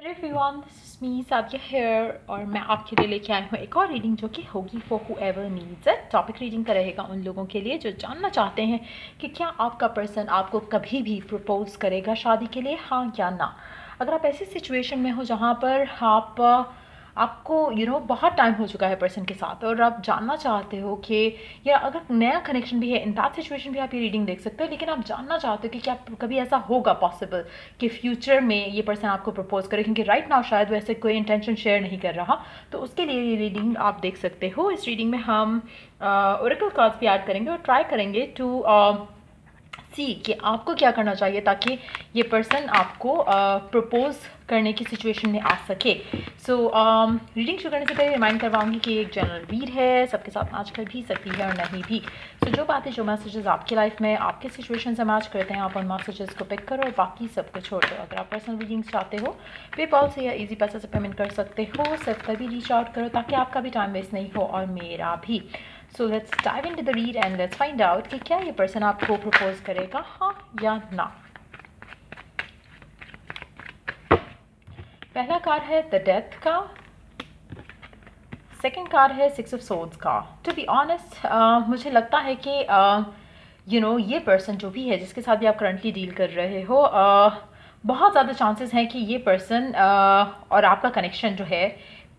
Everyone, this is me Sadia here और मैं आपके लिए लेके आई हूँ एक और रीडिंग जो कि होगी for whoever needs it. Topic reading का रहेगा उन लोगों के लिए जो जानना चाहते हैं कि क्या आपका पर्सन आपको कभी भी प्रपोज करेगा शादी के लिए, हाँ या ना। अगर आप ऐसी सिचुएशन में हो जहाँ पर आपको बहुत टाइम हो चुका है पर्सन के साथ और आप जानना चाहते हो कि या अगर नया कनेक्शन भी है, इन दैट सिचुएशन भी आप ये रीडिंग देख सकते हो। लेकिन आप जानना चाहते हो कि क्या कभी ऐसा होगा पॉसिबल कि फ्यूचर में ये पर्सन आपको प्रपोज करे, क्योंकि राइट नाउ शायद वैसे कोई इंटेंशन शेयर नहीं कर रहा। तो उसके लिए ये रीडिंग आप देख सकते हो। इस रीडिंग में हम ओरेकल कार्ड्स भी ऐड करेंगे और ट्राई करेंगे टू सी कि आपको क्या करना चाहिए ताकि ये पर्सन आपको प्रपोज करने की सिचुएशन में आ सके। सो रीडिंग शुरू करने से पहले रिमाइंड करवाऊंगी कि एक जनरल रीड है, सबके साथ मैच कर भी सकती है और नहीं भी। सो जो बातें, जो मैसेजेस आपकी लाइफ में आपके सिचुएशन से मैच करते हैं, आप उन मैसेजेस को पिक करो और बाकी सबको छोड़ दो। अगर आप पर्सनल रीडिंग्स चाहते हो, पेपॉल से या इजी पैसे से पेमेंट कर सकते हो। सिर्फ तभी रीच आउट करो ताकि आपका भी टाइम वेस्ट नहीं हो और मेरा भी। So let's dive into the read and let's find out कि क्या ये पर्सन आपको प्रपोज करेगा, हाँ या ना। पहला कार्ड है द डेथ का, सेकेंड कार्ड है सिक्स ऑफ सोर्ड्स का। टू बी ऑनेस्ट मुझे लगता है कि ये पर्सन जो भी है जिसके साथ भी आप करंटली डील कर रहे हो, बहुत ज़्यादा चांसेस हैं कि ये पर्सन और आपका कनेक्शन जो है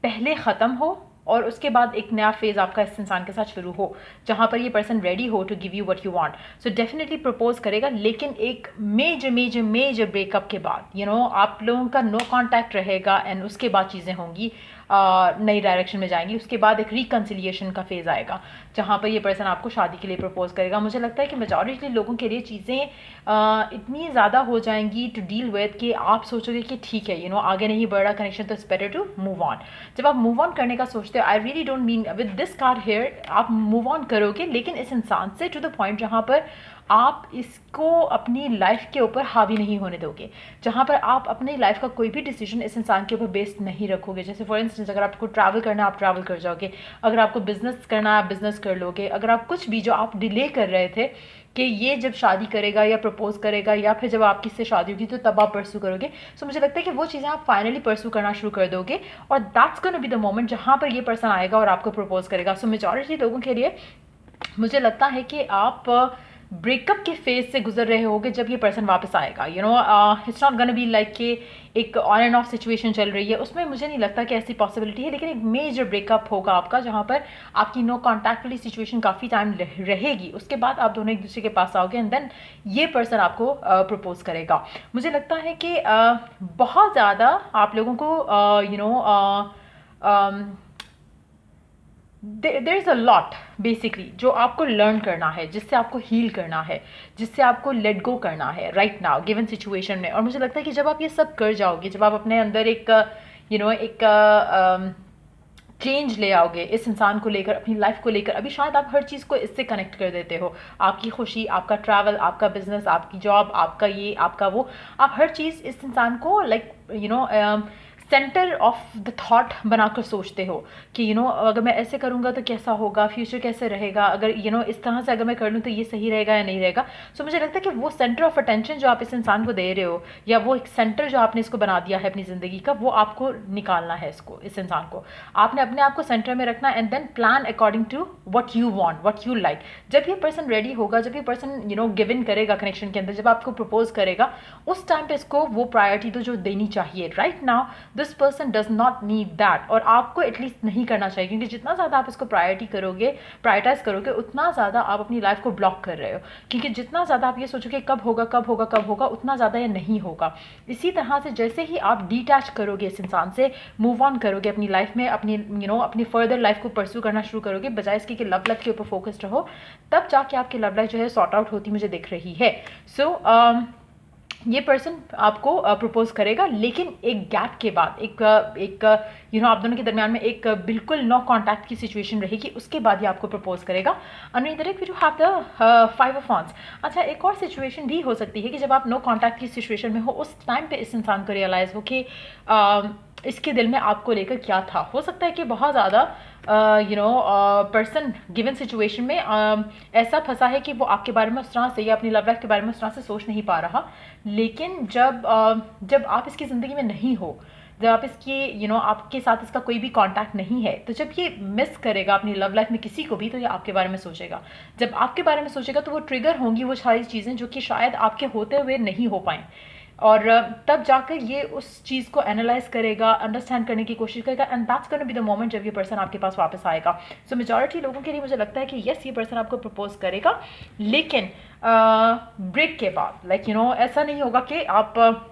पहले ख़त्म हो और उसके बाद एक नया फेज़ आपका इस इंसान के साथ शुरू हो जहाँ पर ये पर्सन रेडी हो to give you what you want. So definitely propose करेगा, लेकिन एक मेजर मेजर मेजर ब्रेकअप के बाद आप लोगों का नो कांटेक्ट रहेगा एंड उसके बाद चीज़ें होंगी नई डायरेक्शन में जाएंगी। उसके बाद एक रिकन्सिलिएशन का फेज़ आएगा जहाँ पर ये पर्सन आपको शादी के लिए प्रपोज करेगा। मुझे लगता है कि मेजॉरिटी लोगों के लिए चीज़ें इतनी ज़्यादा हो जाएंगी टू डील विद कि आप सोचोगे कि ठीक है आगे नहीं बढ़ रहा कनेक्शन, तो it's better to move on. जब आप मूव ऑन करने का सोचते हो, I really don't mean with this card here आप मूव ऑन करोगे, लेकिन इस इंसान से टू द पॉइंट जहाँ पर आप इसको अपनी लाइफ के ऊपर हावी नहीं होने दोगे, जहाँ पर आप अपनी लाइफ का कोई भी डिसीजन इस इंसान के ऊपर बेस्ड नहीं रखोगे। जैसे फॉर इंस्टेंस, अगर आपको ट्रैवल करना है आप ट्रैवल कर जाओगे, अगर आपको बिजनेस करना है आप बिजनेस कर लोगे, अगर आप कुछ भी जो आप डिले कर रहे थे कि ये जब शादी करेगा या प्रपोज करेगा या फिर जब आपकी इससे शादी होगी तो तब आप परसू करोगे। सो मुझे लगता है कि वो चीज़ें आप फाइनली परसू करना शुरू कर दोगे और that's gonna be the moment जहाँ पर ये पर्सन आएगा और आपको प्रपोज करेगा। सो मेजॉरिटी लोगों के लिए मुझे लगता है कि आप ब्रेकअप के फेज से गुजर रहे होगे जब ये पर्सन वापस आएगा। It's not gonna be like कि एक ऑन एंड ऑफ सिचुएशन चल रही है, उसमें मुझे नहीं लगता कि ऐसी पॉसिबिलिटी है, लेकिन एक मेजर ब्रेकअप होगा आपका जहाँ पर आपकी नो कॉन्टैक्ट वाली सिचुएशन काफ़ी टाइम रहेगी। उसके बाद आप दोनों एक दूसरे के पास आओगे एंड देन ये पर्सन आपको प्रपोज करेगा। मुझे लगता है कि बहुत ज़्यादा आप लोगों को there is a lot basically जो आपको लर्न करना है, जिससे आपको हील करना है, जिससे आपको लेट गो करना है राइट नाउ गिवन सिचुएशन में। और मुझे लगता है कि जब आप ये सब कर जाओगे, जब आप अपने अंदर एक चेंज ले आओगे इस इंसान को लेकर, अपनी लाइफ को लेकर, अभी शायद आप हर चीज़ को इससे कनेक्ट कर देते हो, आपकी खुशी, आपका ट्रैवल, आपका बिजनेस, आपकी जॉब, आपका ये, आपका वो, आप हर चीज़ इस इंसान को like centre of the thought बनाकर सोचते हो कि अगर मैं ऐसे करूँगा तो कैसा होगा, फ्यूचर कैसे रहेगा, अगर इस तरह से अगर मैं कर लूँ तो ये सही रहेगा या नहीं रहेगा। सो मुझे लगता है कि वो सेंटर ऑफ अटेंशन जो आप इस इंसान को दे रहे हो, या वो एक सेंटर जो आपने इसको बना दिया है अपनी ज़िंदगी का, वो आपको निकालना है। इस इंसान को आपने अपने आप को सेंटर में रखना and then plan according to what you want, what you like. जब ये पर्सन रेडी होगा, जब ये पर्सन गिव इन करेगा कनेक्शन के अंदर, जब आपको प्रपोज करेगा, उस टाइम पे इसको वो प्रायोरिटी तो जो देनी चाहिए। Right now this person does not need that, और आपको एटलीस्ट नहीं करना चाहिए, क्योंकि जितना ज़्यादा आप इसको प्रायोरिटाइज करोगे उतना ज़्यादा आप अपनी लाइफ को ब्लॉक कर रहे हो। क्योंकि जितना ज़्यादा आप ये सोचोगे कब होगा कब होगा कब होगा, उतना ज़्यादा ये नहीं होगा। इसी तरह से जैसे ही आप डिटैच करोगे इस इंसान से, मूव ऑन करोगे अपनी लाइफ में, अपनी अपनी फर्दर लाइफ को परस्यू करना शुरू करोगे, बजाय इसके कि लव लाइफ के ऊपर फोकस्ड रहो, तब जाके आपकी लव लाइफ जो है सॉर्ट आउट होती मुझे दिख रही है। सो ये पर्सन आपको प्रपोज करेगा, लेकिन एक गैप के बाद, एक आप दोनों के दरमियान में एक बिल्कुल नो कांटेक्ट की सिचुएशन रहेगी, उसके बाद ही आपको प्रपोज करेगा। Another we do have the five of wands. अच्छा, एक और सिचुएशन भी हो सकती है कि जब आप नो कांटेक्ट की सिचुएशन में हो, उस टाइम पे इस इंसान को रियलाइज़ हो कि इसके दिल में आपको लेकर क्या था। हो सकता है कि बहुत ज़्यादा पर्सन गिवन सिचुएशन में ऐसा फंसा है कि वो आपके बारे में उस तरह से या अपनी लव लाइफ के बारे में उस तरह से सोच नहीं पा रहा। लेकिन जब आप इसकी ज़िंदगी में नहीं हो, जब आप इसकी आपके साथ इसका कोई भी कांटेक्ट नहीं है, तो जब ये मिस करेगा अपनी लव लाइफ में किसी को भी, तो ये आपके बारे में सोचेगा। जब आपके बारे में सोचेगा तो वो ट्रिगर होंगी वो सारी चीज़ें जो कि शायद आपके होते हुए नहीं हो पाएँ, और तब जाकर ये उस चीज़ को एनालाइज करेगा, अंडरस्टैंड करने की कोशिश करेगा, and that's gonna be the moment जब ये पर्सन आपके पास वापस आएगा। सो मेजॉरिटी लोगों के लिए मुझे लगता है कि यस, ये पर्सन आपको प्रपोज करेगा, लेकिन ब्रेक के बाद, ऐसा नहीं होगा कि आप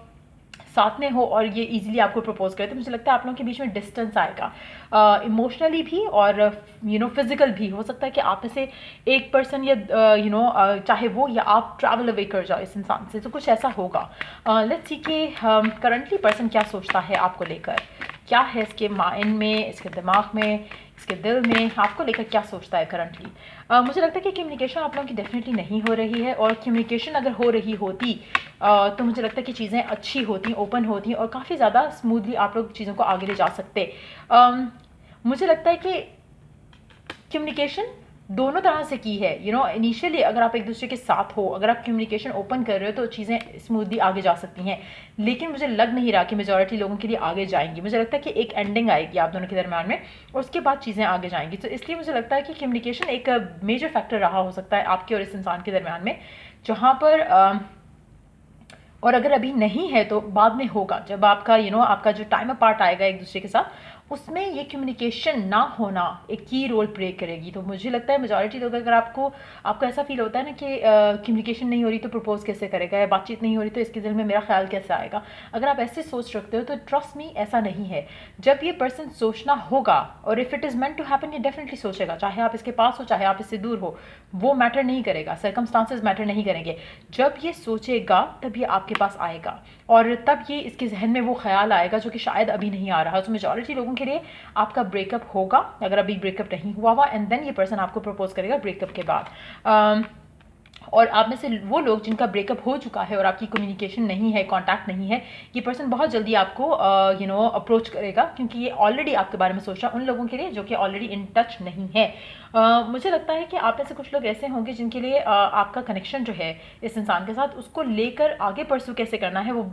साथ में हो और ये इजीली आपको प्रपोज करे। तो मुझे लगता है आप लोगों के बीच में डिस्टेंस आएगा, इमोशनली भी और फिजिकल भी। हो सकता है कि आप में से एक पर्सन या चाहे वो या आप ट्रैवल अवे कर जाओ इस इंसान से, तो कुछ ऐसा होगा। लेट्स सी कि करंटली पर्सन क्या सोचता है आपको लेकर, क्या है इसके माइंड में, इसके दिमाग में, इसके दिल में, आपको लेकर क्या सोचता है करंटली। मुझे लगता है कि कम्युनिकेशन आप लोगों की डेफिनेटली नहीं हो रही है, और कम्युनिकेशन अगर हो रही होती तो मुझे लगता है कि चीज़ें अच्छी होती, ओपन होती, और काफ़ी ज़्यादा स्मूथली आप लोग चीज़ों को आगे ले जा सकते। मुझे लगता है कि कम्युनिकेशन दोनों तरह से की है। इनिशियली अगर आप एक दूसरे के साथ हो, अगर आप कम्युनिकेशन ओपन कर रहे हो, तो चीज़ें स्मूथली आगे जा सकती हैं। लेकिन मुझे लग नहीं रहा कि मेजॉरिटी लोगों के लिए आगे जाएंगी। मुझे लगता है कि एक एंडिंग आएगी आप दोनों के दरम्यान में, और उसके बाद चीज़ें आगे जाएंगी। तो इसलिए मुझे लगता है कि कम्युनिकेशन एक मेजर फैक्टर रहा हो सकता है आपके और इस इंसान के दरम्यान में, जहाँ पर और अगर अभी नहीं है तो बाद में होगा, जब आपका आपका जो टाइम अपार्ट आएगा एक दूसरे के साथ, उसमें ये कम्युनिकेशन ना होना एक की रोल प्ले करेगी। तो मुझे लगता है मेजॉरिटी लोग, अगर आपको ऐसा फील होता है ना कि कम्युनिकेशन नहीं हो रही तो प्रपोज कैसे करेगा, या बातचीत नहीं हो रही तो इसके दिल में मेरा ख्याल कैसे आएगा, अगर आप ऐसे सोच रखते हो तो ट्रस्ट मी ऐसा नहीं है। जब ये पर्सन सोचना होगा, और if it is meant to happen, ये डेफिनेटली सोचेगा, चाहे आप इसके पास हो चाहे आप इससे दूर हो, वो मैटर नहीं करेगा, सर्कमस्टांसेस मैटर नहीं करेंगे। जब ये सोचेगा तब ये आपके पास आएगा, और तब ये इसके जहन में वो ख्याल आएगा जो कि शायद अभी नहीं आ रहा। तो मेजॉरिटी लोगों के लिए आपका ब्रेकअप होगा, अगर अभी ब्रेकअप नहीं हुआ हुआ, एंड देन ये पर्सन आपको प्रपोज करेगा ब्रेकअप के बाद। और आप में से वो लोग जिनका ब्रेकअप हो चुका है और आपकी कम्युनिकेशन नहीं है, कांटेक्ट नहीं है, ये पर्सन बहुत जल्दी आपको अप्रोच करेगा, क्योंकि ये ऑलरेडी आपके बारे में सोच रहा है। उन लोगों के लिए जो कि ऑलरेडी इन टच नहीं है, मुझे लगता है कि आप में से कुछ लोग ऐसे होंगे जिनके लिए आपका कनेक्शन जो है इस इंसान के साथ, उसको लेकर आगे परसू कैसे करना है वो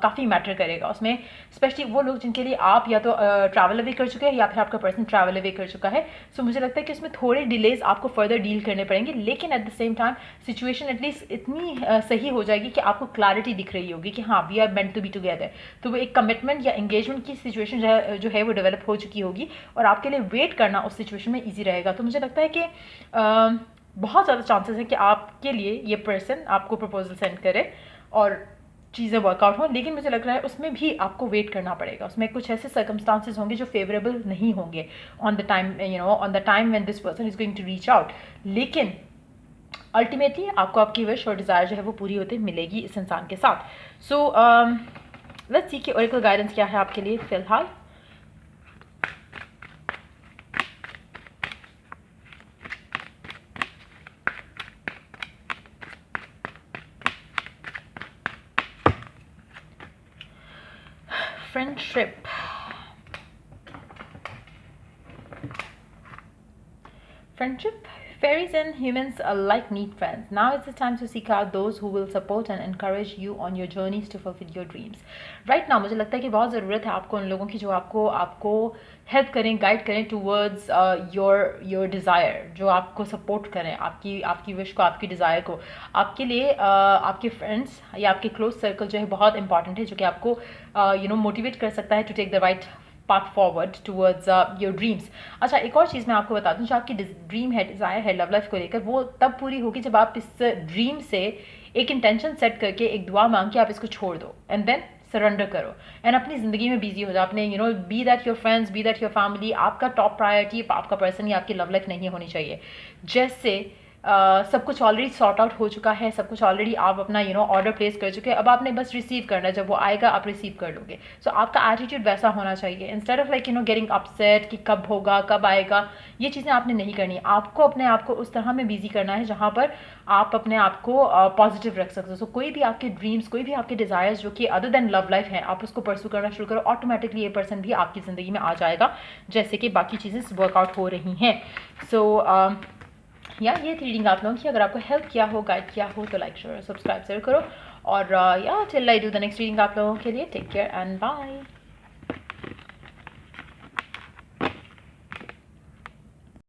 काफ़ी मैटर करेगा उसमें। स्पेशली वो लोग जिनके लिए आप या तो ट्रैवल अवे कर चुके हैं या फिर आपका पर्सन ट्रैवल अवे कर चुका है। सो मुझे लगता है कि उसमें थोड़े डिलेज आपको फर्दर डील करने पड़ेंगे, लेकिन at the same time situation at least इतनी सही हो जाएगी कि आपको क्लैरिटी दिख रही होगी कि हाँ, we are meant to be together. तो वो एक कमिटमेंट या एंगेजमेंट की सिचुएशन जो है वो डेवलप हो चुकी होगी, और आपके लिए वेट करना उस सिचुएशन में ईजी रहेगा। तो मुझे लगता है कि बहुत ज़्यादा चांसेस है कि आपके लिए ये पर्सन आपको प्रपोजल सेंड करे और चीज़ें वर्कआउट हों, लेकिन मुझे लग रहा है उसमें भी आपको वेट करना पड़ेगा। उसमें कुछ ऐसे सर्कमस्टांसेस होंगे जो फेवरेबल नहीं होंगे on the time when this person is going to reach out. लेकिन अल्टीमेटली आपको आपकी विश और डिज़ायर जो है वो पूरी होते मिलेगी इस इंसान के साथ। सो लेट्स सी कि ओरेकल गाइडेंस क्या है आपके लिए फिलहाल। Friendship. Friendship. Fairies and humans alike need friends. Now is the time to seek out those who will support and encourage you on your journeys to fulfill your dreams. Right now मुझे लगता है कि बहुत ज़रूरत है आपको उन लोगों की जो आपको हेल्प करें, गाइड करें टूवर्ड्स योर डिज़ायर, जो आपको सपोर्ट करें, आपकी विश को, आपकी डिज़ायर को। आपके लिए आपके फ्रेंड्स या आपके क्लोज सर्कल जो है बहुत इंपॉर्टेंट है, जो कि आपको मोटिवेट कर सकता है to take the right path forward towards your dreams. अच्छा, एक और चीज़ मैं आपको बता दूं, जो आपकी ड्रीम है, डिज़ायर है लव लाइफ को लेकर, वो तब पूरी होगी जब आप इस ड्रीम से एक इंटेंशन सेट करके, एक दुआ मांग के आप इसको छोड़ दो, एंड देन सरेंडर करो, एंड अपनी ज़िंदगी में बिजी हो जाओ। अपने be that your friends, be that your family, आपका टॉप प्रायोरिटी आपका पर्सन या आपकी लव लाइफ नहीं होनी चाहिए। जैसे सब कुछ ऑलरेडी सॉर्ट आउट हो चुका है, सब कुछ ऑलरेडी आप अपना ऑर्डर प्लेस कर चुके हैं, अब आपने बस रिसीव करना है, जब वो आएगा आप रिसीव कर लोगे। सो आपका एटीट्यूड वैसा होना चाहिए, instead of like getting upset कि कब होगा कब आएगा, ये चीज़ें आपने नहीं करनी। आपको अपने आप को उस तरह में बिजी करना है जहाँ पर आप अपने आप को पॉजिटिव रख सकते हो। सो कोई भी आपके ड्रीम्स, कोई भी आपके डिज़ायर्स जो कि अदर देन लव लाइफ है, आप उसको परसू करना शुरू करो, ऑटोमेटिकली ये पर्सन भी आपकी ज़िंदगी में आ जाएगा, जैसे कि बाकी चीज़ें वर्कआउट हो रही हैं। सो ये रीडिंग आप लोगों की अगर आपको हेल्प किया हो, गाइड किया हो, तो लाइक शेयर सब्सक्राइब जरूर करो। और till I do the next reading आप लोगों के लिए, टेक केयर एंड बाय।